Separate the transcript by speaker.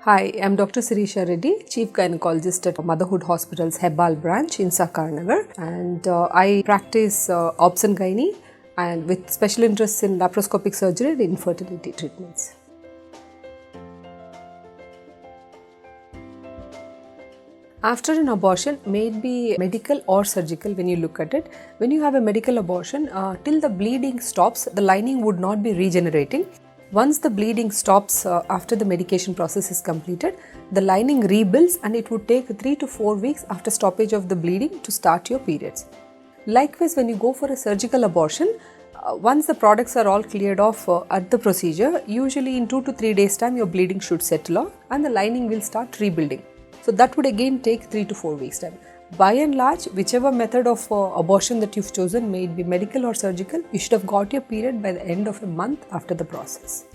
Speaker 1: Hi, I'm Dr. Sireesha Reddy, Chief Gynecologist at Motherhood Hospital's Hebbal branch in Sakarnagar, and I practice obs and gynae and with special interests in laparoscopic surgery and infertility treatments. After an abortion, may it be medical or surgical when you look at it, when you have a medical abortion, till the bleeding stops, the lining would not be regenerating. Once the bleeding stops after the medication process is completed, the lining rebuilds and it would take 3 to 4 weeks after stoppage of the bleeding to start your periods. Likewise, when you go for a surgical abortion, once the products are all cleared off at the procedure, usually in 2 to 3 days time your bleeding should settle off and the lining will start rebuilding. So that would again take 3 to 4 weeks time. By and large, whichever method of abortion that you've chosen, may it be medical or surgical, you should have got your period by the end of a month after the process.